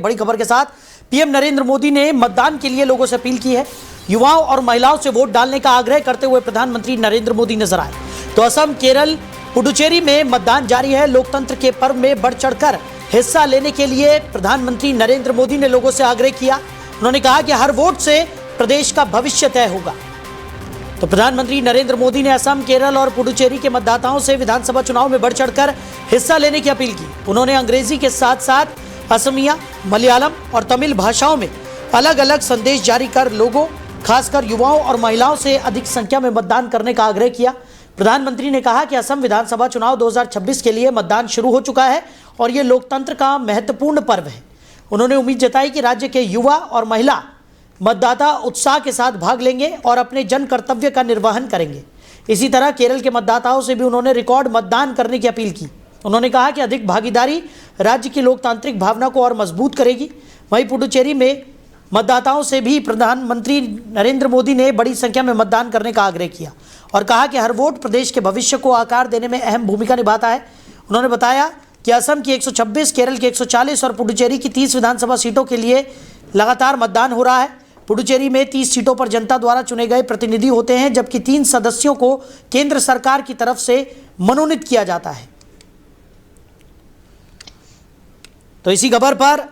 बड़ी खबर के साथ पीएम नरेंद्र मोदी ने मतदान के लिए लोगों से अपील की है। युवाओं और महिलाओं से वोट डालने का आग्रह करते हुए प्रधानमंत्री नरेंद्र मोदी नजर आए। तो असम, केरल, पुडुचेरी में मतदान जारी है। लोकतंत्र के पर्व में बढ़ चढ़कर हिस्सा लेने के लिए प्रधानमंत्री नरेंद्र मोदी ने लोगों से आग्रह किया। उन्होंने कहा कि हर वोट से प्रदेश का भविष्य तय होगा। तो प्रधानमंत्री नरेंद्र मोदी ने असम, केरल और पुडुचेरी के मतदाताओं से विधानसभा चुनाव में बढ़ चढ़कर हिस्सा लेने की अपील की। उन्होंने अंग्रेजी के साथ साथ असमिया, मलयालम और तमिल भाषाओं में अलग अलग संदेश जारी कर लोगों, खासकर युवाओं और महिलाओं से अधिक संख्या में मतदान करने का आग्रह किया। प्रधानमंत्री ने कहा कि असम विधानसभा चुनाव 2026 के लिए मतदान शुरू हो चुका है और ये लोकतंत्र का महत्वपूर्ण पर्व है। उन्होंने उम्मीद जताई कि राज्य के युवा और महिला मतदाता उत्साह के साथ भाग लेंगे और अपने जन कर्तव्य का निर्वहन करेंगे। इसी तरह केरल के मतदाताओं से भी उन्होंने रिकॉर्ड मतदान करने की अपील की। उन्होंने कहा कि अधिक भागीदारी राज्य की लोकतांत्रिक भावना को और मजबूत करेगी। वहीं पुडुचेरी में मतदाताओं से भी प्रधानमंत्री नरेंद्र मोदी ने बड़ी संख्या में मतदान करने का आग्रह किया और कहा कि हर वोट प्रदेश के भविष्य को आकार देने में अहम भूमिका निभाता है। उन्होंने बताया कि असम की 126, केरल की 140 और पुडुचेरी की 30 विधानसभा सीटों के लिए लगातार मतदान हो रहा है। पुडुचेरी में 30 सीटों पर जनता द्वारा चुने गए प्रतिनिधि होते हैं, जबकि 3 सदस्यों को केंद्र सरकार की तरफ से मनोनीत किया जाता है। तो इसी खबर पर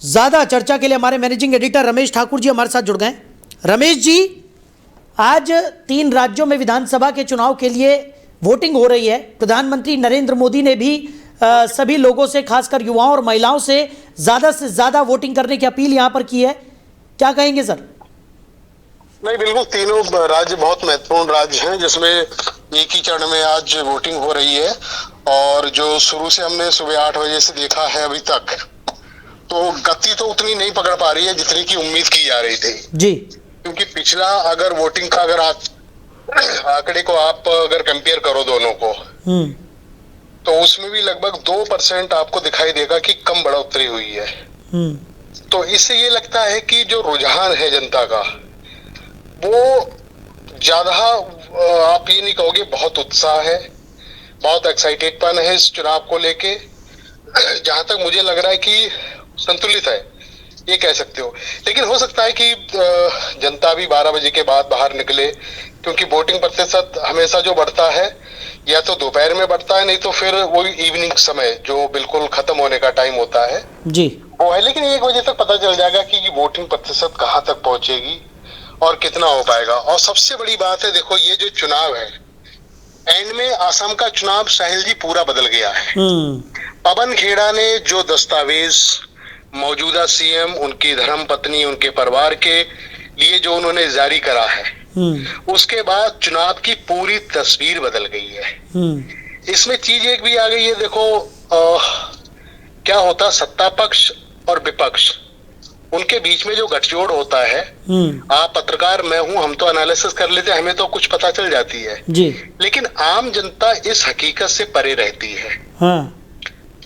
ज्यादा चर्चा के लिए हमारे मैनेजिंग एडिटर रमेश ठाकुर जी हमारे साथ जुड़ गए। रमेश जी, आज 3 राज्यों में विधानसभा के चुनाव के लिए वोटिंग हो रही है। प्रधानमंत्री नरेंद्र मोदी ने भी सभी लोगों से, खासकर युवाओं और महिलाओं से ज्यादा वोटिंग करने की अपील यहां पर की है। क्या कहेंगे सर? नहीं, बिल्कुल तीनों राज्य बहुत महत्वपूर्ण राज्य हैं जिसमें एक ही चरण में आज वोटिंग हो रही है। और जो शुरू से हमने सुबह 8 बजे से देखा है अभी तक, तो गति तो उतनी नहीं पकड़ पा रही है जितनी की उम्मीद की जा रही थी जी। क्योंकि पिछला अगर वोटिंग का अगर आंकड़े को आप अगर कंपेयर करो दोनों को, तो उसमें भी लगभग 2% आपको दिखाई देगा कि कम बढ़ोतरी हुई है। तो इससे ये लगता है कि जो रुझान है जनता का, वो ज्यादा, आप ये नहीं कहोगे, बहुत उत्साह है, बहुत एक्साइटेडपन है इस चुनाव को लेके। जहां तक मुझे लग रहा है कि संतुलित है, ये कह सकते हो। लेकिन हो सकता है कि जनता भी 12 बजे के बाद बाहर निकले, क्योंकि वोटिंग प्रतिशत हमेशा जो बढ़ता है या तो दोपहर में बढ़ता है, नहीं तो फिर वही इवनिंग समय जो बिल्कुल खत्म होने का टाइम होता है जी, वो है। लेकिन 1 बजे तक पता चल जाएगा कि वोटिंग प्रतिशत कहाँ तक पहुंचेगी और कितना हो पाएगा। और सबसे बड़ी बात है, देखो ये जो चुनाव है, एंड में असम का चुनाव साहिल जी पूरा बदल गया है। पवन खेड़ा ने जो दस्तावेज मौजूदा सीएम, उनकी धर्मपत्नी, उनके परिवार के लिए जो उन्होंने जारी करा है, उसके बाद चुनाव की पूरी तस्वीर बदल गई है। इसमें चीज एक भी आ गई है, देखो क्या होता, सत्ता पक्ष और विपक्ष, उनके बीच में जो गठजोड़ होता है, आप पत्रकार, मैं हूं, हम तो एनालिसिस कर लेते हैं, हमें तो कुछ पता चल जाती है जी। लेकिन आम जनता इस हकीकत से परे रहती है। हाँ।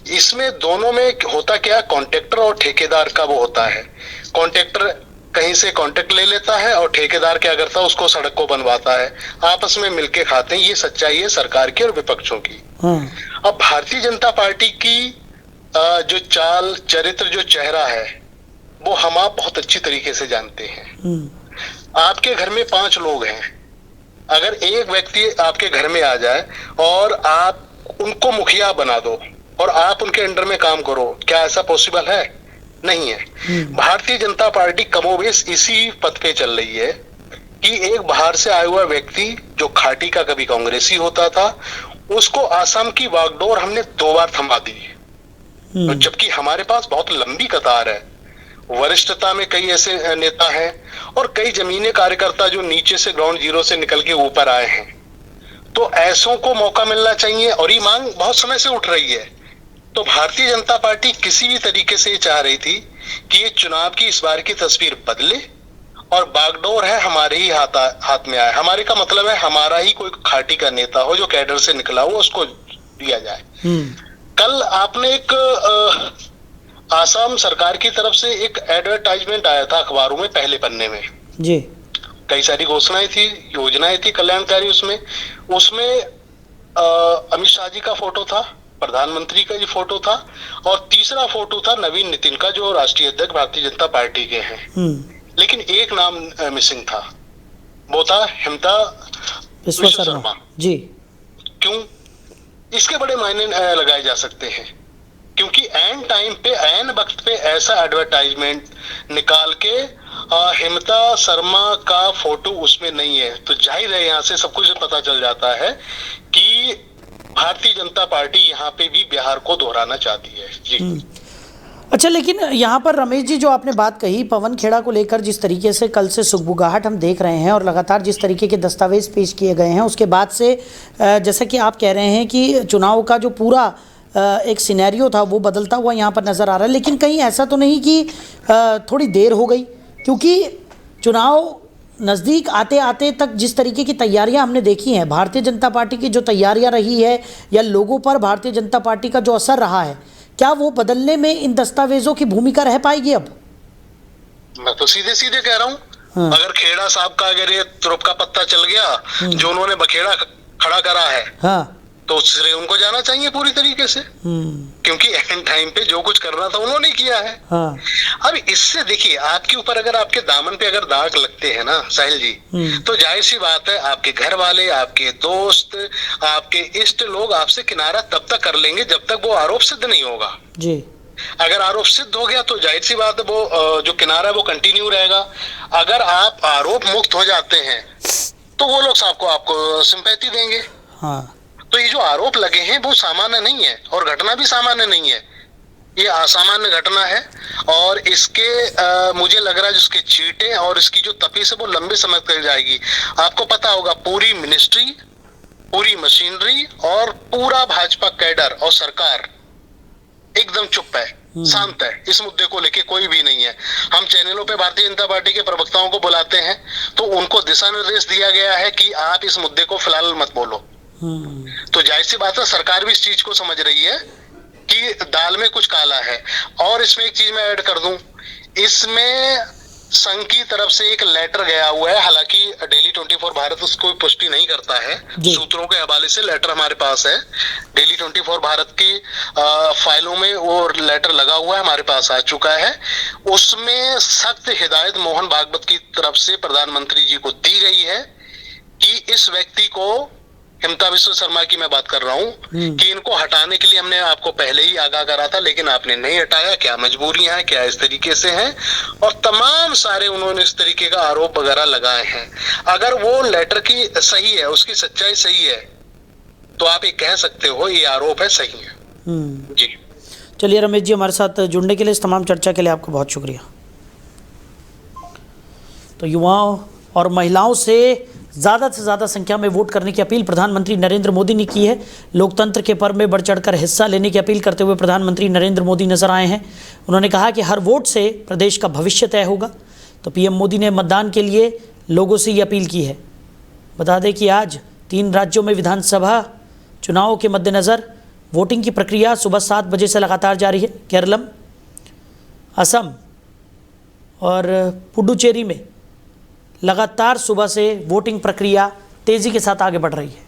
इसमें दोनों में होता क्या, कॉन्ट्रैक्टर और ठेकेदार का वो होता है। कॉन्ट्रैक्टर कहीं से कॉन्ट्रैक्ट ले लेता है और ठेकेदार क्या करता है, उसको सड़क को बनवाता है, आपस में मिलके खाते हैं। ये सच्चाई है सरकार की और विपक्षों की। अब भारतीय जनता पार्टी की जो चाल चरित्र, जो चेहरा है, वो हम आप बहुत अच्छी तरीके से जानते हैं। आपके घर में 5 लोग हैं, अगर एक व्यक्ति आपके घर में आ जाए और आप उनको मुखिया बना दो और आप उनके अंडर में काम करो, क्या ऐसा पॉसिबल है? नहीं है। भारतीय जनता पार्टी कमोबेश इसी पथ पे चल रही है कि एक बाहर से आया हुआ व्यक्ति जो खाटी का कभी कांग्रेसी होता था, उसको आसाम की बागडोर हमने 2 बार थमा दी। तो जबकि हमारे पास बहुत लंबी कतार है, वरिष्ठता में कई ऐसे नेता हैं और कई जमीनी कार्यकर्ता जो नीचे से ग्राउंड जीरो से निकल के ऊपर आए हैं। तो ऐसों को मौका मिलना चाहिए और ये मांग बहुत समय से उठ रही है। तो भारतीय जनता पार्टी किसी भी तरीके से चाह रही थी कि ये चुनाव की इस बार की तस्वीर बदले और बागडोर है हमारे ही हाथ में आए। हमारे का मतलब है हमारा ही कोई खाटी का नेता हो जो कैडर से निकला हो, उसको दिया जाए। कल आपने एक आसाम सरकार की तरफ से एक एडवर्टाइजमेंट आया था अखबारों में, पहले पन्ने में जी, कई सारी घोषणाएं थी, योजनाएं थी कल्याणकारी। उसमें अमित शाह जी का फोटो था प्रधानमंत्री का ये फोटो था, और तीसरा फोटो था नवीन नितिन का, जो राष्ट्रीय अध्यक्ष भारतीय जनता पार्टी के हैं। लेकिन एक नाम मिसिंग था, वो था हिमता विश्व शर्मा जी। क्यों? इसके बड़े मायने लगाए जा सकते हैं, क्योंकि एन टाइम पे, एन वक्त पे ऐसा एडवर्टाइजमेंट निकाल के हिमता शर्मा का फोटो उसमें नहीं है, तो जाहिर है यहाँ से सब कुछ पता चल जाता है कि भारतीय जनता पार्टी यहाँ पे भी बिहार को दोहराना चाहती है जी। अच्छा, लेकिन यहाँ पर रमेश जी, जो आपने बात कही पवन खेड़ा को लेकर, जिस तरीके से कल से सुगबुगाहट हम देख रहे हैं और लगातार जिस तरीके के दस्तावेज पेश किए गए हैं, उसके बाद से जैसा कि आप कह रहे हैं कि चुनाव का जो पूरा एक सिनेरियो था वो बदलता हुआ यहाँ पर नज़र आ रहा है, लेकिन कहीं ऐसा तो नहीं कि थोड़ी देर हो गई? क्योंकि चुनाव नज़दीक आते आते तक जिस तरीके की तैयारियां हमने देखी हैं, भारतीय जनता पार्टी की जो तैयारियां रही है या लोगों पर भारतीय जनता पार्टी का जो असर रहा है, क्या वो बदलने में इन दस्तावेजों की भूमिका रह पाएगी अब? मैं तो सीधे सीधे कह रहा हूँ, अगर खेड़ा साहब का अगर ये तुरुप का पत्ता चल गया जो उन्होंने बखेड़ा खड़ा करा है, हाँ, तो श्रेय उनको जाना चाहिए पूरी तरीके से, क्योंकि एंड टाइम पे जो कुछ करना था उन्होंने किया है। हाँ। अब इससे देखिए, आपके ऊपर अगर आपके दामन पे अगर दाग लगते हैं ना साहिल जी, तो जाहिर सी बात है आपके घर वाले, आपके दोस्त, आपके इष्ट लोग आपसे किनारा तब तक कर लेंगे जब तक वो आरोप सिद्ध नहीं होगा जी। अगर आरोप सिद्ध हो गया तो जाहिर सी बात है वो जो किनारा है वो कंटिन्यू रहेगा। अगर आप आरोप मुक्त हो जाते हैं तो वो लोग आपको सिंपैथी देंगे। हाँ। तो ये जो आरोप लगे हैं वो सामान्य नहीं है, और घटना भी सामान्य नहीं है, ये असामान्य घटना है। और इसके मुझे लग रहा है जिसके चीटे और इसकी जो तपीस है वो लंबे समय तक जाएगी। आपको पता होगा पूरी मिनिस्ट्री, पूरी मशीनरी और पूरा भाजपा कैडर और सरकार एकदम चुप है, शांत है, इस मुद्दे को लेके कोई भी नहीं है। हम चैनलों पे भारतीय जनता पार्टी के प्रवक्ताओं को बुलाते हैं तो उनको दिशा निर्देश दिया गया है कि आप इस मुद्दे को फिलहाल मत बोलो। तो जाहिर सी बात है सरकार भी इस चीज को समझ रही है कि दाल में कुछ काला है। और इसमें एक चीज मैं ऐड कर दूं, इसमें संघ की तरफ से एक लेटर गया हुआ है, हालांकि डेली 24 भारत उसको पुष्टि नहीं करता है, सूत्रों के हवाले से लेटर हमारे पास है। डेली 24 भारत की फाइलों में वो लेटर लगा हुआ है, हमारे पास आ चुका है। उसमें सख्त हिदायत मोहन भागवत की तरफ से प्रधानमंत्री जी को दी गई है कि इस व्यक्ति को, हिमता विश्व शर्मा की मैं बात कर रहा हूँ, कि इनको हटाने के लिए हमने आपको पहले ही आगाह करा था, लेकिन आपने नहीं हटाया। क्या मजबूरियां हैं, क्या इस तरीके से हैं, और तमाम सारे उन्होंने इस तरीके का आरोप वगैरह लगाए हैं। अगर वो लेटर की सही है, उसकी सच्चाई सही है, तो आप ये कह सकते हो ये आरोप है, सही है जी। चलिए रमेश जी, हमारे साथ जुड़ने के लिए, इस तमाम चर्चा के लिए आपका बहुत शुक्रिया। तो युवाओं और महिलाओं से ज़्यादा संख्या में वोट करने की अपील प्रधानमंत्री नरेंद्र मोदी ने की है। लोकतंत्र के पर्व में बढ़ चढ़कर हिस्सा लेने की अपील करते हुए प्रधानमंत्री नरेंद्र मोदी नजर आए हैं। उन्होंने कहा कि हर वोट से प्रदेश का भविष्य तय होगा। तो पीएम मोदी ने मतदान के लिए लोगों से ये अपील की है। बता दें कि आज 3 राज्यों में विधानसभा चुनावों के मद्देनज़र वोटिंग की प्रक्रिया सुबह 7 बजे से लगातार जारी है। केरलम, असम और पुडुचेरी में लगातार सुबह से वोटिंग प्रक्रिया तेज़ी के साथ आगे बढ़ रही है।